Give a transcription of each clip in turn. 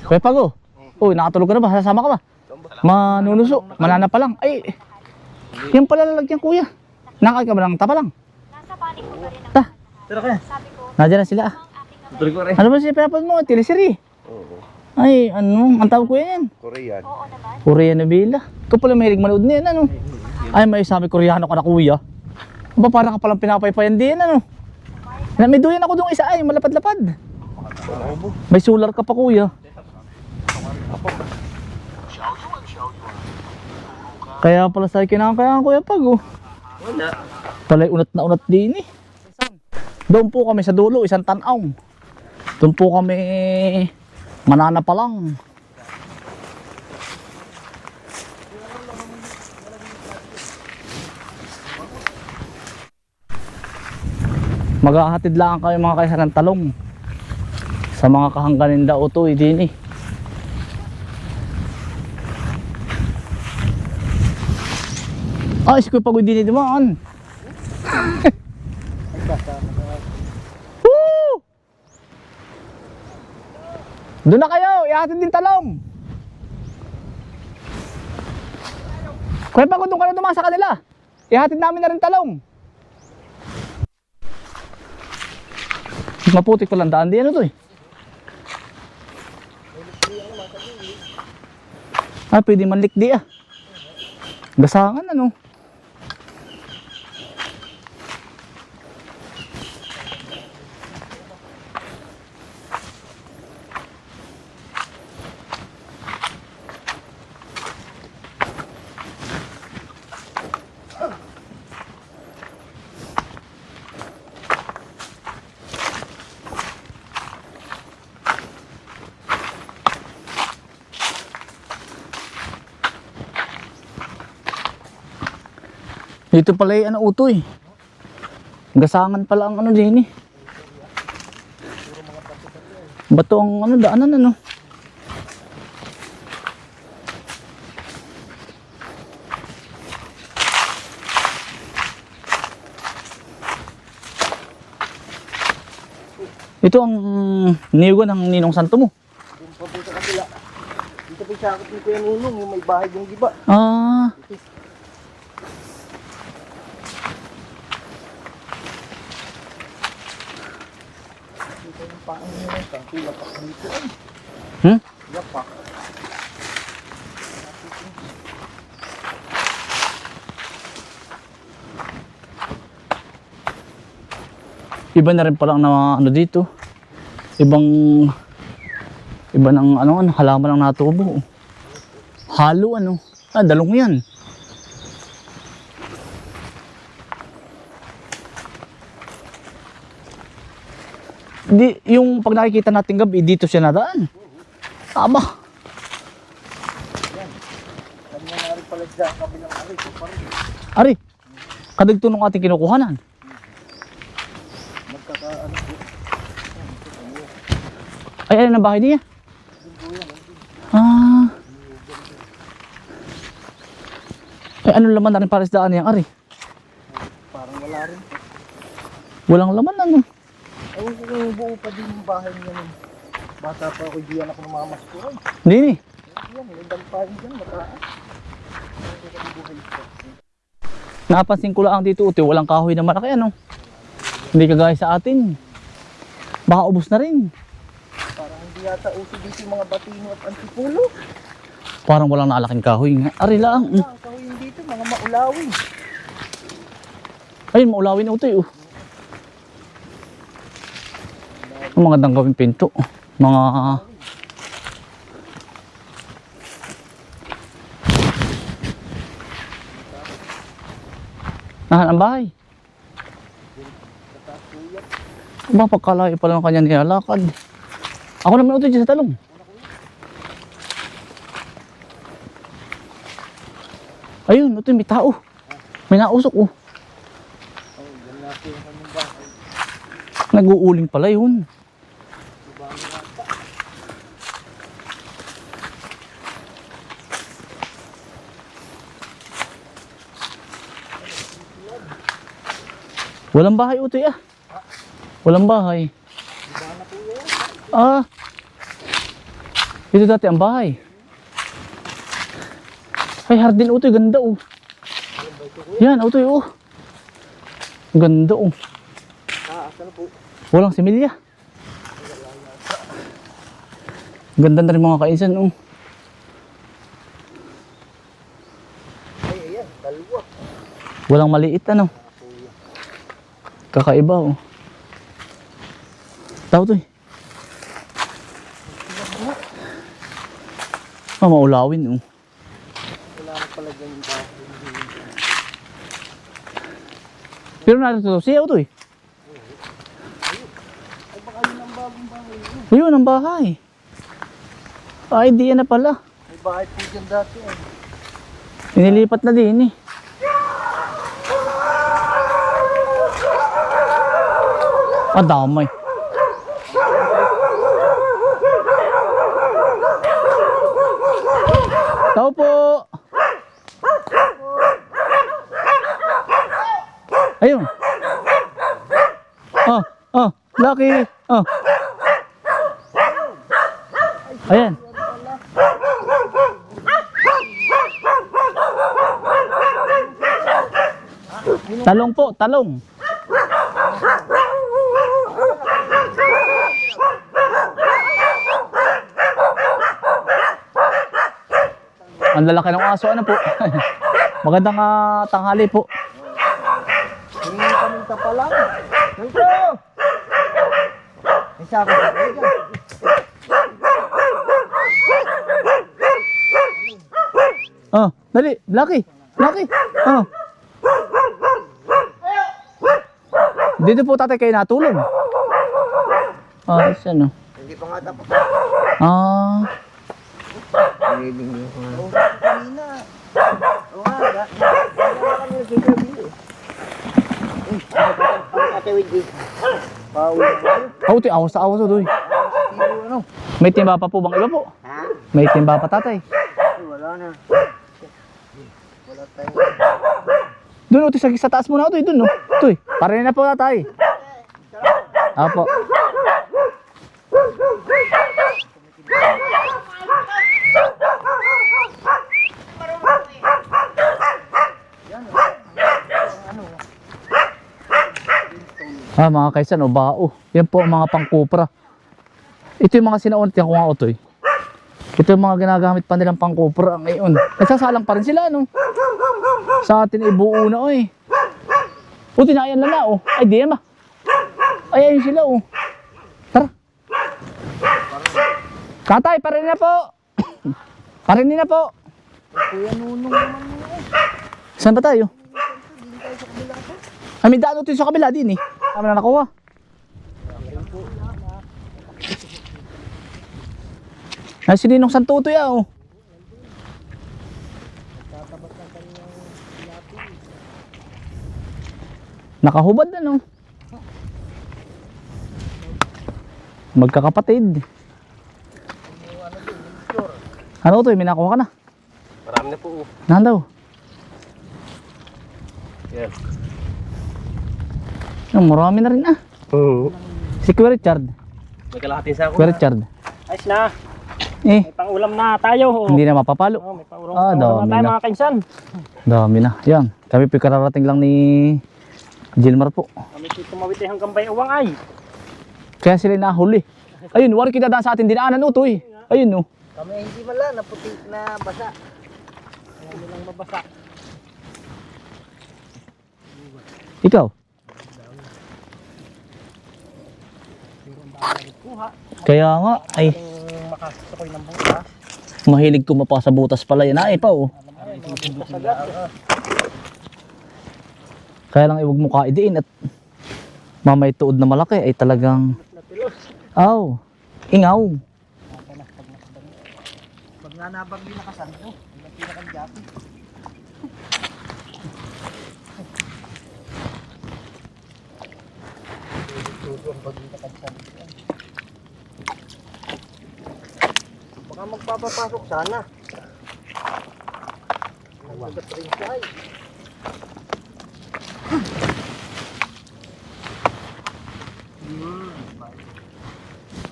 Kuya Pago. Uy, nakatulog ka na ba? Sasama ka ba? Manunuso. Manana pa lang. Ay, yan pala lalagyan kuya. Nakay ka ba lang? Tapa lang. Nasa panig ko pa rin Ta. Tira ka. sabi ko. Nandiyan na sila. Tira ko rin. Ano ba siya pinapad mo? Teleserye. Oo. Ay, ano? Ang tawag ko yan. Korean. Oo naman. Korean na bila. Ikaw pala mahilig manood na yan, ano? Ay, may sabi Koreano ka na kuya. Ba, parang ka palang pinapaypayan din, ano? May duyan ako doon isa ay, malapad-lapad. May solar ka pa kuya. Kaya pala sa kinakaya kuya Pag, oh. Wala. Pala'y unat na unat din eh. Doon po kami sa dulo, isang tanaw. Doon po kami manana pa lang. Maghahatid lang kami mga kaysa ng talong sa mga kahangganin daw ito din eh. Ay, si Kuya Pagod din eh dumaan. Woo! Doon na kayo, ihatid din talong. Kuya Pagod, doon ka na dumaan sa kanila. Ihatid namin na rin talong. Maputik palang daan din ano to eh. Ah, pwede manlikdi ah. Gasangan ano. Dito pala yung ano utoy. Gasangan pala ang ano din eh. Bato ang ano daanan ano. Ito ang niyugan ng Ninong Santo mo. Yung papunta kabila. Dito pa yung sakot ni Kuya Nunong, yung may bahay yung giba. Ah, Dito yung paang nila. Tangki, lapak dito ay. hmm? Lapak. Iba na rin pala ang ano dito. Iba ng ano halaman ang natubo. Halo ano. Ah, dalong yan. Di, yung pag nakikita natin gabi, dito siya nadaan. Aba. Kanya na rin pala dyan, kabilang ari. Ito pa rin. Ari, kadagto nung ating kinukuhanan. Magkakaano po. Ay, alin ang bahay niya? Ah. Ay, anong laman na rin para sa daan niyang ari? Parang wala rin. Walang laman ano. Ewan ko kung buo pa din yung bahay niya nun. Bata pa ako, diyan ako namamas ko. Ay, Hindi ni. yan, may dalpahin dyan, mataan. Ewan ko kung buhay ito. Napansin ko lang dito uti, walang kahoy na malaki ano. Hindi kagaya sa atin. Baka ubos na rin. Parang hindi yata uso dito yung mga batino at antipulo. Parang walang naalaking kahoy nga. Ari lang. Ang kahoy dito, mga maulawin. Ayun, maulawin uti oh. Ang mga danggawin pinto. Mga... Nahan ang bahay. Ba, pagkalayo pala ng kanya nilalakad. Ako naman utoy dyan sa talong. Ayun, utoy, may tao. May nausok oh. Oh, dyan natin yung kanyang bahay. Nag-uuling pala yun. Walang bahay utoy ah. Walang bahay. Ah. Ito dati ang bahay. Ay, hardin utoy, ganda oh. Yan, utoy oh. Ganda oh. Asa na po? Walang similya. Ganda na rin mga kainsan oh. Ay, ayan, dalawa. Walang maliit ano. Kakaiba oh. Tao to eh. Oh, maulawin oh. Wala na pala dyan yung bahay. Pero narito to, siya to eh. Ay, baka yun ang bagong bahay. Ayun ang bahay. Ay, di yan na pala. May bahay po dyan dati eh. Inilipat na din eh. Ah, damay. Tao po. Ayun. Lucky. Ayan. Talong po, talong. Ang lalaki ng aso, ano po? Magandang tanghali po. Minta pa lang. Ganito! May sako pa kayo dyan. Dali, Lucky. Lucky. Dito po tatay kayo natulog. Isa no. Hindi pa nga tapos. Nililingin ko nga. Oo, kanina. Oo nga, wala kami nagsigabi eh. Atawid eh. Pauwi na kayo. Ito, awas sa awas o doy. Ano? May timba pa po bang iba po? Ha? May timba pa tatay. Ay, wala na. Wala tayo. Doon utoy sa taas muna utoy, doon no. Utoy, pare na po tatay. Apo. Mga kaisan o bao. Yan po ang mga pangkupra. Ito yung mga sinaunat yan ko nga utoy. Ito yung mga ginagamit pa nilang pangkupra ngayon. Nagsasalang pa rin sila no. Sa atin ibuo na oy. Utoy na yan lang na oh. Ay di yan ba? Ay ayun sila oh. Tara. Tatay, parin na po. Parin na po. Kuya Nunong naman mo. Saan ba tayo? Ay, may daan utoy sa kabila din eh. Kami na nakuha. Ay, sininong santutoy ah oh. Nakahubad na no. Magkakapatid. Ano to? May nakuha ka na? Marami na po. Nahan daw? Yan. Marami na rin ah. Oo. Si Kuya Richard. May kalahatin sa ako. Kuya Richard. Ayos na. Eh, May pang-ulam na tayo. hindi na mapapalo. May pang-ulam Dami na tayo na. mga kainsan. Dami na. Yan. Kami po kararating lang ni Gilmar po. Kami dito tumawid ay hanggang Bayawang ay. Kaya sila nahuli. Ayun, wari kinadaan sa atin dinaanan utoy. Ayun no. Kami hindi mala, naputi na basa. Ano lang mabasa. Ikaw? Kaya nga, ay, Kung makasukoy ng butas. mahilig kumapa sa butas pala yan. Ay, pa oh. Kaya lang iwag mo kaidiin at mamay tuod na malaki ay talagang ingaw. Pag nanabag din nakasan mo, ang pinakang-japi. Baka magpapapasok sana. Nagsagat rin siya ay.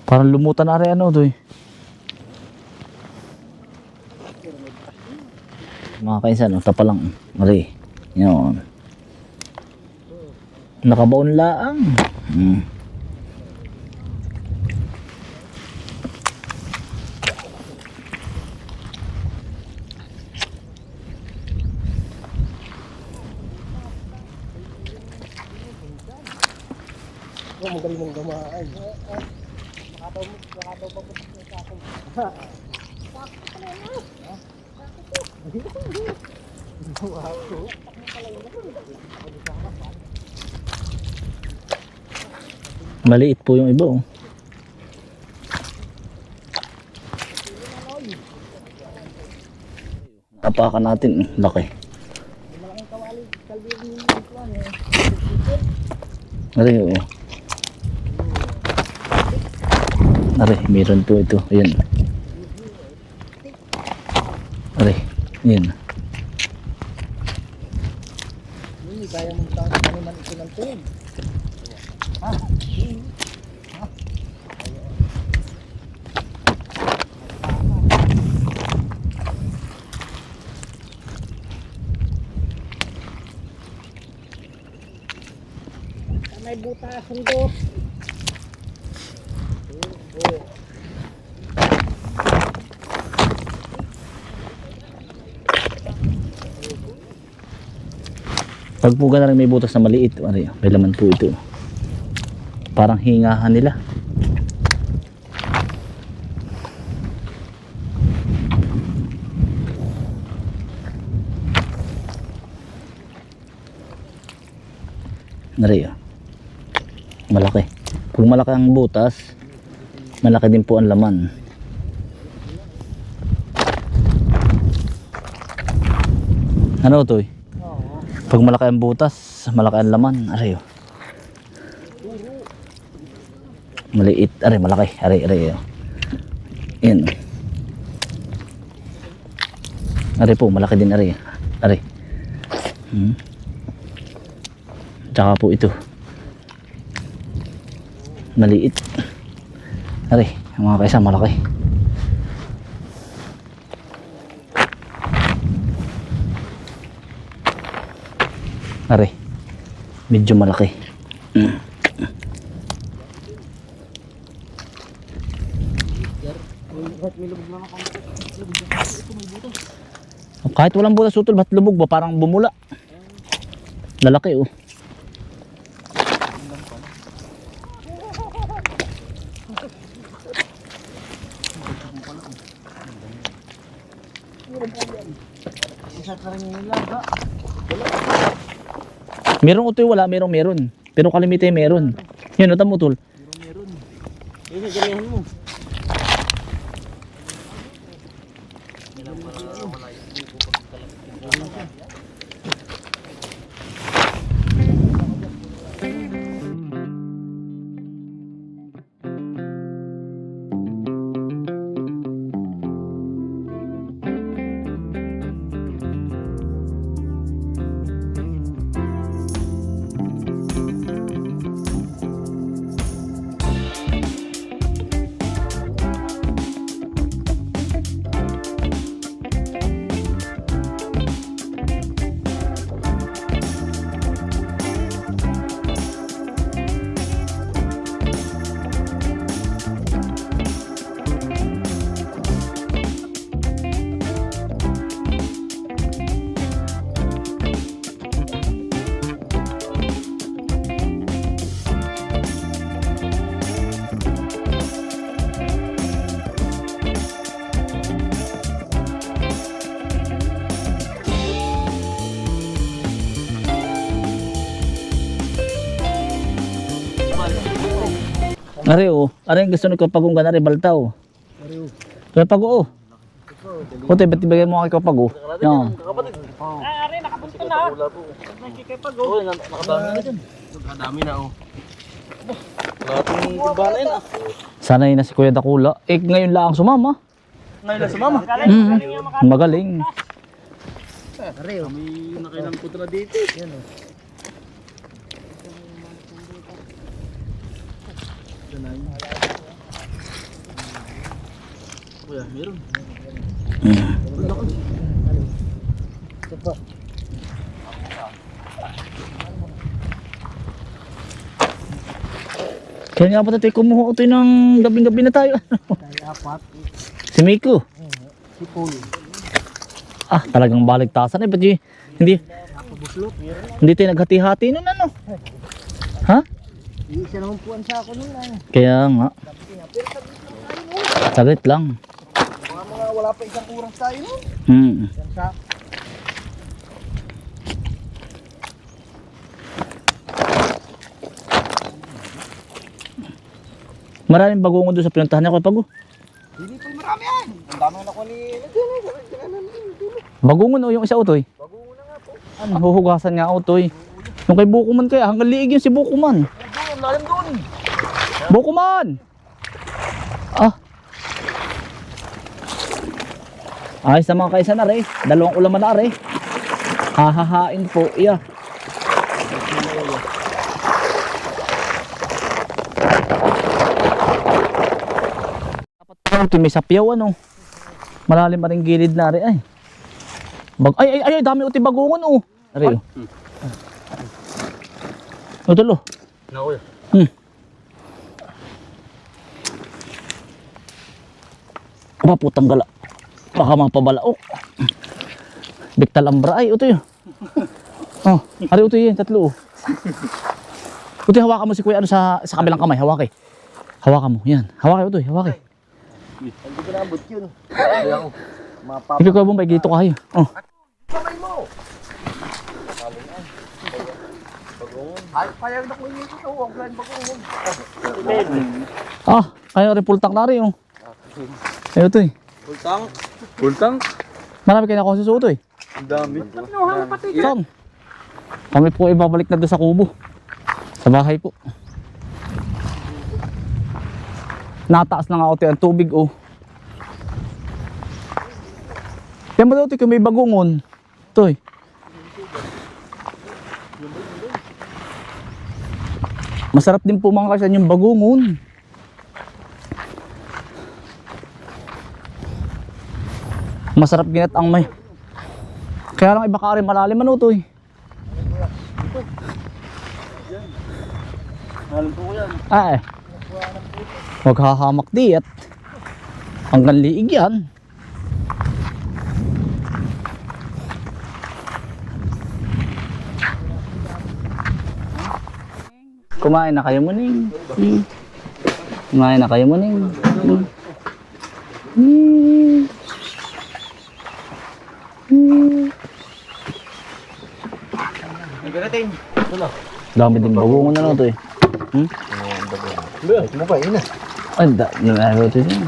Parang lumutan na rin ano doy. mga kainsan, oh, tapa lang. Mali. Yun. Nakabaon laang. Oh, magaling mong gamaan. Maliit po yung iba, oh. Tapakan natin, laki. Ari, oo. Ari, meron po ito. Ayan. Ari, ayan. Hindi kaya mong taon ano man ito ng tubig. May butasan do. Pag po na rin may butas na maliit, ari, may laman po ito. Parang hingahan nila. Ari, oh. Malaki. Pag malaki ang butas, malaki din po ang laman. Ano to? Pag malaki ang butas, malaki ang laman. Aray, oh. Maliit. Aray, malaki. Aray, aray, oh. Yan. Aray po, malaki din, aray. Aray. Tsaka po ito. Maliit. Aray, mga kaisa, malaki. Aray, medyo malaki. Kahit walang butas utol, ba't lubog ba? Parang bumula. Lalaki, oh. Isa ka rin yung laga. Merong utoy, wala, meron. Pero kalimite meron. Yan, nata mo tol. Meron. Yun ang ganahan mo. Ari, oh. Ari, gusto nyo kapag kung ganari, baltaw. Kapag, oh. Puti, ba't ibigay mo kay kapag, oh. Yan. Ari, nakapunta na. Nakikipag oh. Nakadami na dyan. Nakadami na, oh. Lating timbala yan, ah. Sanay na si Kuya Dakula. Eh, ngayon lang sumama. Ngayon lang sumama. Magaling. Ari, oh. May nakailang putra dito. Yan, oh. Kuya, meron. Ito pa. Kaya nga ba tayo kumuha ito ng gabing-gabi na tayo? Tayo apat. Si Miko. Si Paul. Ah, talagang baligtasan eh. Ba't hindi, Nakabuslot. hindi tayo naghati-hati nun ano? Ha? Iisa naman po ang sako nun ay. Kaya nga. Saglit lang. Mga wala pa isang oras tayo nun. Isang sako. Maraming bagungon doon sa pinuntahan niya ko pag Hindi po marami yan. Ang dami na ko ni... bagungon o yung isa utoy. Bago na nga po. Ano, huhugasan nga utoy. Yung kay Bukuman kaya, hanggang liig yun si Bukuman. Doon, lalim doon. Bukuman! Ah. Ayos na mga kaisa na rin. Dalawang ulaman na rin. Hahahain po. Iya. Dapat may sapyaw ano. Malalim pa rin gilid na rin ay. Ay, dami uti bagungon oh. Ari oh. Tulo. Nakuya. Aba putang gala. Baka mapabala oh. Biktal ambra ay utoy. Oh, ari utoy yan tatlo oh. Utoy hawakan mo si kuya ano sa kabilang kamay, hawakay. Hawakan mo, yan. Hawakay utoy, hawakay. Hindi ko naabot yun. Kaya ako. Mapapa. Ibig ko Bombay dito kayo. Oh. Kamay mo. Ay, payag na ko yun ito. Huwag lang bagungon. Ah, kayo rin pultak na rin oh. Ay utoy. Bultang. Bultang? Marami kayo nakuha sa utoy. Ang dami. Saan? Kami po ibabalik na doon sa kubo. Sa bahay po. Nataas na nga utoy ang tubig oh. Yan ba daw utoy kung may bagungon? Utoy. Masarap din po mga kasan yung bagungon. Masarap ginat ang may. Kaya lang iba ka rin malalim ano to eh. Malam po yan. Ay. Huwag hahamak di at hanggang liig yan. Kumain na kayo muning. Kumain na kayo muning. Nagkarating. Dami din bagungon na no to eh. Mo ba ina? Ay, ano to yun.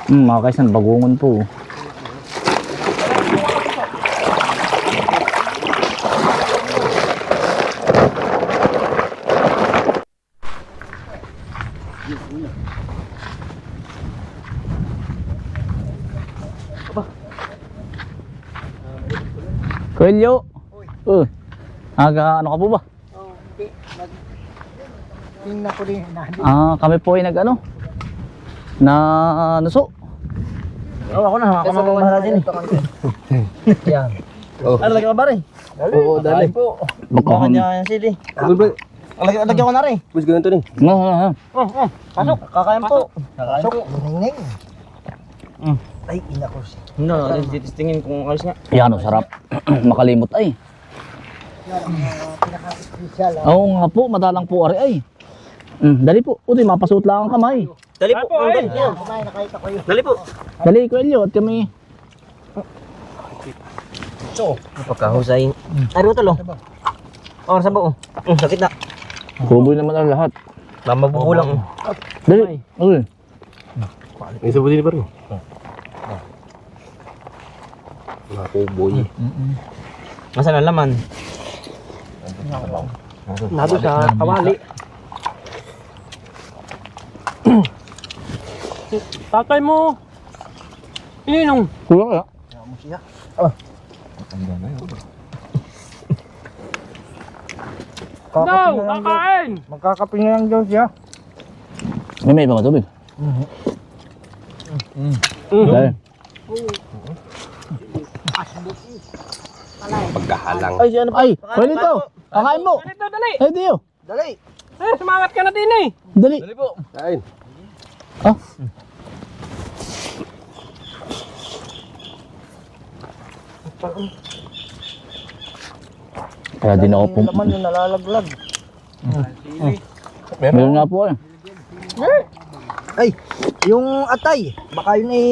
Mga kaisan, bagungon po. Kuelyo. Ano ka po ba? Oh, hindi. Tingnan ko din. Kami po ay nag-ano? Na nuso. Oh, ako na. Ako na mahala din. Yan. Ano lagi ka ba rin? Oo, dali po. Baka Yan sili. Lagyan ko na rin. Bus ganito rin. Pasok. Kakain po. Kakain po. Ningning. Ay, ina ko siya. No, titistingin kung ayos nga. Yan o, sarap. Makalimot ay. Yan ang pinaka-special. Oo nga po, madalang po ari ay. Dali po. Utoy, mapasuot lang ang kamay. Dali po. Yan, kumain, nakita ko yun. Dali po. Dali, Kuelyo, at kami. So, Pagkahusay. Ay, ito lo. Oh, sa buo. Sakit na. Kuboy naman ang lahat. Mabubulang. Dali. Okay. Isa po din pa rin. Mga kuboy. Nasaan ang laman? nado sa kawali. Tatay mo. Ininong. Kulang kaya? Mo siya. Daw, kakain. Magkakape na lang daw siya. May iba matubig. Dali. Pagkahalang. Ay, si ano pa? Ay, Juanito, kakain mo. Dito, dali. Eh, Dio, Dali. Sumangat ka na din eh. dali. Dali po. Kain. Ah, kaya din ako Yung laman yung nalalaglag. Meron nga po eh. Ay, yung atay. Baka yun ay